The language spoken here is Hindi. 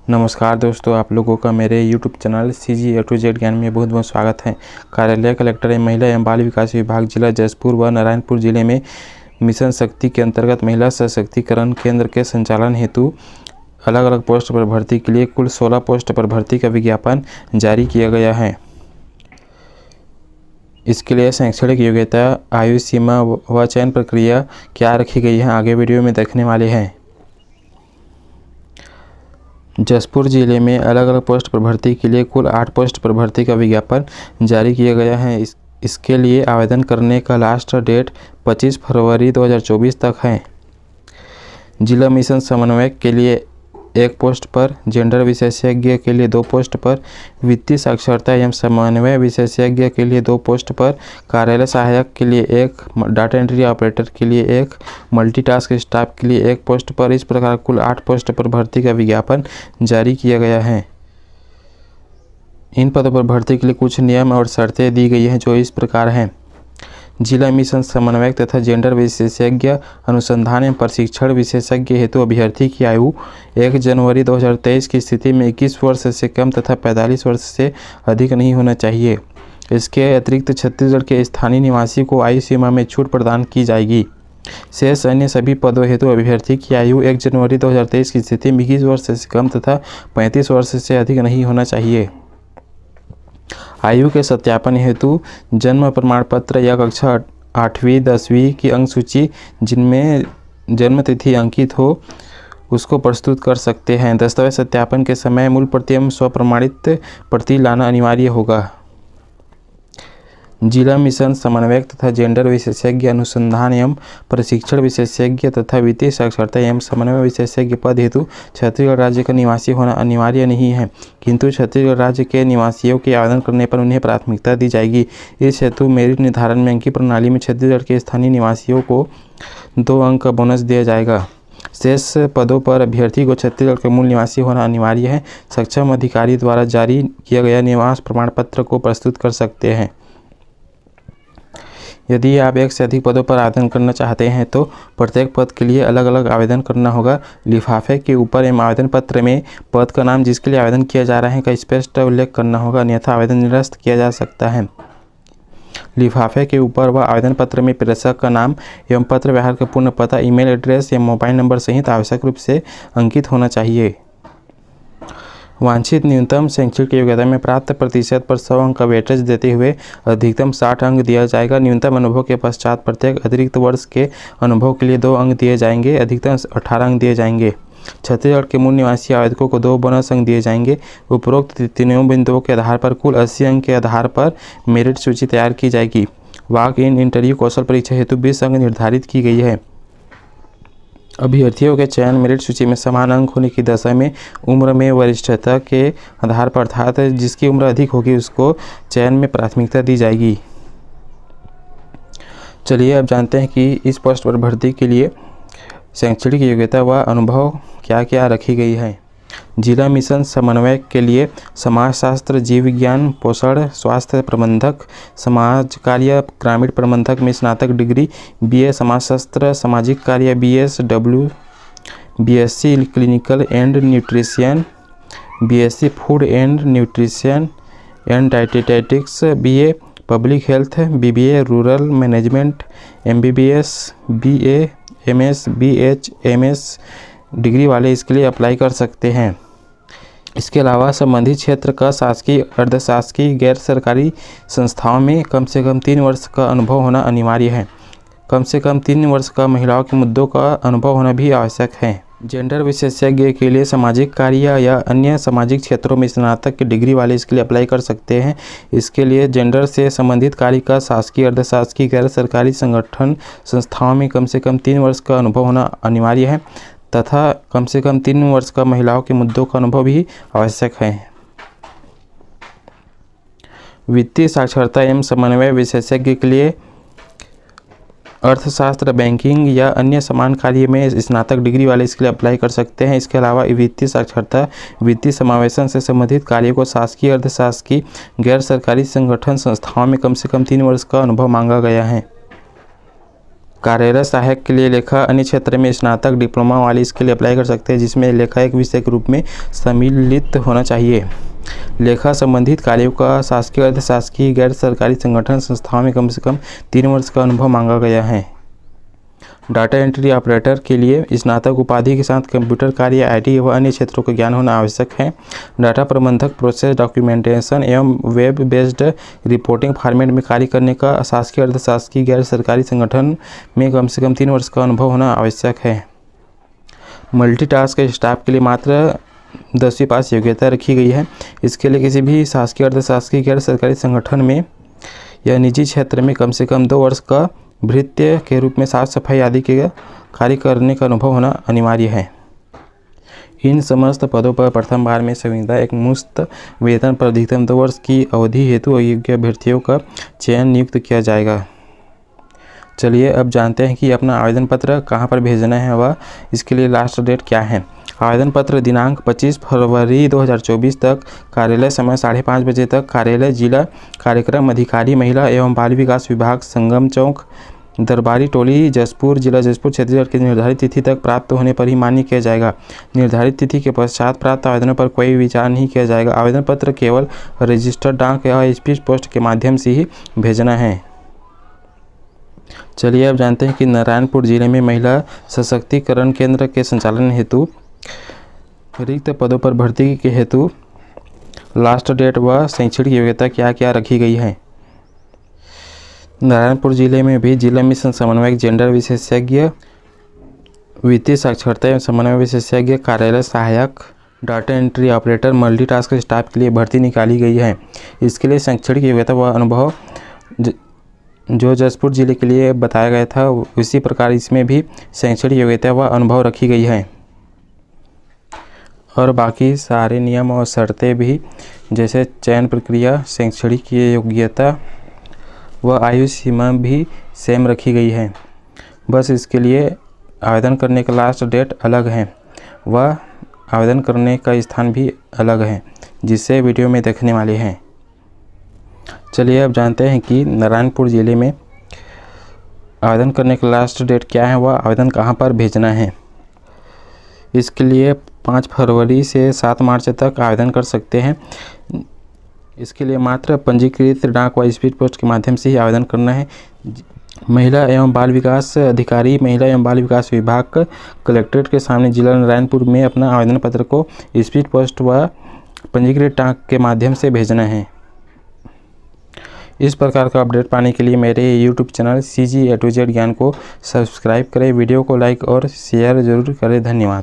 नमस्कार दोस्तों, आप लोगों का मेरे YouTube channel CG A to Z ज्ञान में बहुत बहुत स्वागत है। कार्यालय कलेक्टर एवं महिला एवं बाल विकास विभाग जिला जशपुर व नारायणपुर जिले में मिशन शक्ति के अंतर्गत महिला सशक्तिकरण केंद्र के संचालन हेतु अलग अलग पोस्ट पर भर्ती के लिए कुल 16 पोस्ट पर भर्ती का विज्ञापन जारी किया गया है। इसके लिए शैक्षणिक योग्यता, आयु सीमा व चयन प्रक्रिया क्या रखी गई है, आगे वीडियो में देखने वाले हैं। जशपुर जिले में अलग अलग पोस्ट पर भर्ती के लिए कुल 8 पोस्ट पर भर्ती का विज्ञापन जारी किया गया है। इसके लिए आवेदन करने का लास्ट डेट 25 फरवरी 2024 तक है। जिला मिशन समन्वयक के लिए 1 पोस्ट पर, जेंडर विशेषज्ञ के लिए 2 पोस्ट पर, वित्तीय साक्षरता एवं समन्वय विशेषज्ञ के लिए 2 पोस्ट पर, कार्यालय सहायक के लिए 1, डाटा एंट्री ऑपरेटर के लिए 1, मल्टीटास्क स्टाफ के लिए 1 पोस्ट पर, इस प्रकार कुल 8 पोस्ट पर भर्ती का विज्ञापन जारी किया गया है। इन पदों पर भर्ती के लिए कुछ नियम और शर्तें दी गई हैं जो इस प्रकार हैं। जिला मिशन समन्वयक तथा जेंडर विशेषज्ञ अनुसंधान एवं प्रशिक्षण विशेषज्ञ हेतु अभ्यर्थी की आयु 1 जनवरी 2023 की स्थिति में 21 वर्ष से कम तथा 45 वर्ष से अधिक नहीं होना चाहिए। इसके अतिरिक्त छत्तीसगढ़ के स्थानीय निवासी को आयु सीमा में छूट प्रदान की जाएगी। शेष अन्य सभी पदों हेतु अभ्यर्थी की आयु 1 जनवरी 2023 की स्थिति में 21 वर्ष से कम तथा 35 वर्ष से अधिक नहीं होना चाहिए। आयु के सत्यापन हेतु जन्म प्रमाण पत्र या कक्षा 8वीं 10वीं की अंक सूची जिनमें जन्म तिथि अंकित हो उसको प्रस्तुत कर सकते हैं। दस्तावेज सत्यापन के समय मूल प्रति एवं स्वप्रमाणित प्रति लाना अनिवार्य होगा। जिला मिशन समन्वयक तथा जेंडर विशेषज्ञ अनुसंधान एवं प्रशिक्षण विशेषज्ञ तथा वित्तीय साक्षरता एवं समन्वय विशेषज्ञ पद हेतु छत्तीसगढ़ राज्य का निवासी होना अनिवार्य नहीं है, किंतु छत्तीसगढ़ राज्य के निवासियों के आवेदन करने पर उन्हें प्राथमिकता दी जाएगी। इस हेतु मेरिट निर्धारण में अंकीय प्रणाली में छत्तीसगढ़ के स्थानीय निवासियों को 2 अंक का बोनस दिया जाएगा। शेष पदों पर अभ्यर्थी को छत्तीसगढ़ के मूल निवासी होना अनिवार्य है। सक्षम अधिकारी द्वारा जारी किया गया निवास प्रमाण पत्र को प्रस्तुत कर सकते हैं। यदि आप 1 से अधिक पदों पर आवेदन करना चाहते हैं तो प्रत्येक पद के लिए अलग अलग आवेदन करना होगा। लिफाफे के ऊपर एवं आवेदन पत्र में पद का नाम जिसके लिए आवेदन किया जा रहा है का स्पष्ट उल्लेख करना होगा, अन्यथा आवेदन निरस्त किया जा सकता है। लिफाफे के ऊपर व आवेदन पत्र में प्रेषक का नाम एवं पत्र व्यवहार का पूर्ण पता, ईमेल एड्रेस या मोबाइल नंबर सहित आवश्यक रूप से अंकित होना चाहिए। वांछित न्यूनतम शैक्षणिक योग्यता में प्राप्त प्रतिशत पर 100 अंक का वेटेज देते हुए अधिकतम 60 अंक दिया जाएगा। न्यूनतम अनुभव के पश्चात प्रत्येक अतिरिक्त वर्ष के अनुभव के लिए 2 अंक दिए जाएंगे। अधिकतम 18 अंक दिए जाएंगे। छत्तीसगढ़ के मूल निवासी आवेदकों को 2 बोनस अंक दिए जाएंगे। उपरोक्त तीनों बिंदुओं के आधार पर कुल 80 अंक के आधार पर मेरिट सूची तैयार की जाएगी। वॉक इन इंटरव्यू कौशल परीक्षा हेतु 20 अंक निर्धारित की गई है। अभ्यर्थियों के चयन मेरिट सूची में समान अंक होने की दशा में उम्र में वरिष्ठता के आधार पर, अर्थात जिसकी उम्र अधिक होगी उसको चयन में प्राथमिकता दी जाएगी। चलिए अब जानते हैं कि इस पोस्ट पर भर्ती के लिए शैक्षणिक योग्यता व अनुभव क्या क्या रखी गई है। जिला मिशन समन्वयक के लिए समाजशास्त्र, जीव विज्ञान, पोषण, स्वास्थ्य प्रबंधक, समाज कार्य, ग्रामीण प्रबंधक में स्नातक डिग्री, BA समाजशास्त्र, सामाजिक कार्य BSW, BSc clinical and nutrition, BSc food and nutrition and dietetics, BA public health, BBA rural management, MBBS, BA MS, BH MS degree वाले इसके लिए अप्लाई कर सकते हैं। इसके अलावा संबंधित क्षेत्र का शासकीय, अर्धशासकीय, गैर सरकारी संस्थाओं में कम से कम 3 वर्ष का अनुभव होना अनिवार्य है। कम से कम 3 वर्ष का महिलाओं के मुद्दों का अनुभव होना भी आवश्यक है। जेंडर विशेषज्ञ के लिए सामाजिक कार्य या अन्य सामाजिक क्षेत्रों में स्नातक की डिग्री वाले इसके लिए अप्लाई कर सकते हैं। इसके लिए जेंडर से संबंधित कार्य का शासकीय, अर्धशासकीय, गैर सरकारी संगठन संस्थाओं में कम से कम 3 वर्ष का अनुभव होना अनिवार्य है तथा कम से कम 3 वर्ष का महिलाओं के मुद्दों का अनुभव भी आवश्यक है। वित्तीय साक्षरता एवं समन्वय विशेषज्ञ के लिए अर्थशास्त्र, बैंकिंग या अन्य समान कार्य में स्नातक डिग्री वाले इसके लिए अप्लाई कर सकते हैं। इसके अलावा वित्तीय साक्षरता, वित्तीय समावेशन से संबंधित कार्य को शासकीय, अर्धशासकीय, गैर सरकारी संगठन संस्थाओं में कम से कम 3 वर्ष का अनुभव मांगा गया है। कार्यरत सहायक के लिए लेखा अन्य क्षेत्र में स्नातक डिप्लोमा वाले इसके लिए अप्लाई कर सकते हैं, जिसमें लेखा एक विषय के रूप में सम्मिलित होना चाहिए। लेखा संबंधित कार्यों का शासकीय, अर्ध शासकीय, गैर सरकारी संगठन संस्थाओं में कम से कम 3 वर्ष का अनुभव मांगा गया है। डाटा एंट्री ऑपरेटर के लिए स्नातक उपाधि के साथ कंप्यूटर कार्य, आईटी व अन्य क्षेत्रों का ज्ञान होना आवश्यक है। डाटा प्रबंधक प्रोसेस डॉक्यूमेंटेशन एवं वेब बेस्ड रिपोर्टिंग फॉर्मेट में कार्य करने का शासकीय, अर्ध शासकीय, गैर सरकारी संगठन में कम से कम 3 वर्ष का अनुभव होना आवश्यक है। मल्टीटास्क स्टाफ के लिए मात्र 10वीं पास योग्यता रखी गई है। इसके लिए किसी भी शासकीय, अर्ध शासकीय, गैर सरकारी संगठन में या निजी क्षेत्र में कम से कम 2 वर्ष का भृत्य के रूप में साफ सफाई आदि के कार्य करने का अनुभव होना अनिवार्य है। इन समस्त पदों पर प्रथम बार में संविदा एक मुश्त वेतन पर अधिकतम 2 वर्ष की अवधि हेतु अयोग्य अभ्यर्थियों का चयन नियुक्त किया जाएगा। चलिए अब जानते हैं कि अपना आवेदन पत्र कहाँ पर भेजना है व इसके लिए लास्ट डेट क्या है। आवेदन पत्र दिनांक 25 फरवरी 2024 तक, कार्यालय समय 5:30 बजे तक, कार्यालय जिला कार्यक्रम अधिकारी महिला एवं बाल विकास विभाग, संगम चौक, दरबारी टोली, जसपुर, जिला जसपुर, छत्तीसगढ़ की निर्धारित तिथि तक प्राप्त होने पर ही मान्य किया जाएगा। निर्धारित तिथि के पश्चात प्राप्त आवेदनों पर कोई विचार नहीं किया जाएगा। आवेदन पत्र केवल रजिस्टर्ड डाक या स्पीड पोस्ट के माध्यम से ही भेजना है। चलिए अब जानते हैं कि नारायणपुर जिले में महिला सशक्तिकरण केंद्र के संचालन हेतु रिक्त पदों पर भर्ती के हेतु लास्ट डेट व शैक्षणिक योग्यता क्या क्या रखी गई है। नारायणपुर जिले में भी जिला मिशन समन्वयक, जेंडर विशेषज्ञ, वित्तीय साक्षरता एवं समन्वय विशेषज्ञ, कार्यालय सहायक, data entry operator, multitask staff के लिए भर्ती निकाली गई है। इसके लिए शैक्षणिक योग्यता व अनुभव जो जसपुर जिले के लिए बताया गया था, उसी प्रकार इसमें भी शैक्षणिक योग्यता व अनुभव रखी गई है। और बाकी सारे नियम और शर्तें भी, जैसे चयन प्रक्रिया, शैक्षणिक योग्यता व आयु सीमा भी सेम रखी गई है। बस इसके लिए आवेदन करने का लास्ट डेट अलग है व आवेदन करने का स्थान भी अलग है, जिसे वीडियो में देखने वाले हैं। चलिए अब जानते हैं कि नारायणपुर जिले में आवेदन करने का लास्ट डेट क्या है व आवेदन कहां पर भेजना है। इसके लिए 5 फरवरी से 7 मार्च तक आवेदन कर सकते हैं। इसके लिए मात्र पंजीकृत डाक व स्पीड पोस्ट के माध्यम से ही आवेदन करना है। महिला एवं बाल विकास अधिकारी, महिला एवं बाल विकास विभाग, कलेक्ट्रेट के सामने जिला नारायणपुर में अपना आवेदन पत्र को स्पीड पोस्ट व पंजीकृत डाक के माध्यम से भेजना है। इस प्रकार का अपडेट पाने के लिए मेरे YouTube channel CG A to Z ज्ञान को सब्सक्राइब करें, वीडियो को लाइक और शेयर जरूर करें। धन्यवाद।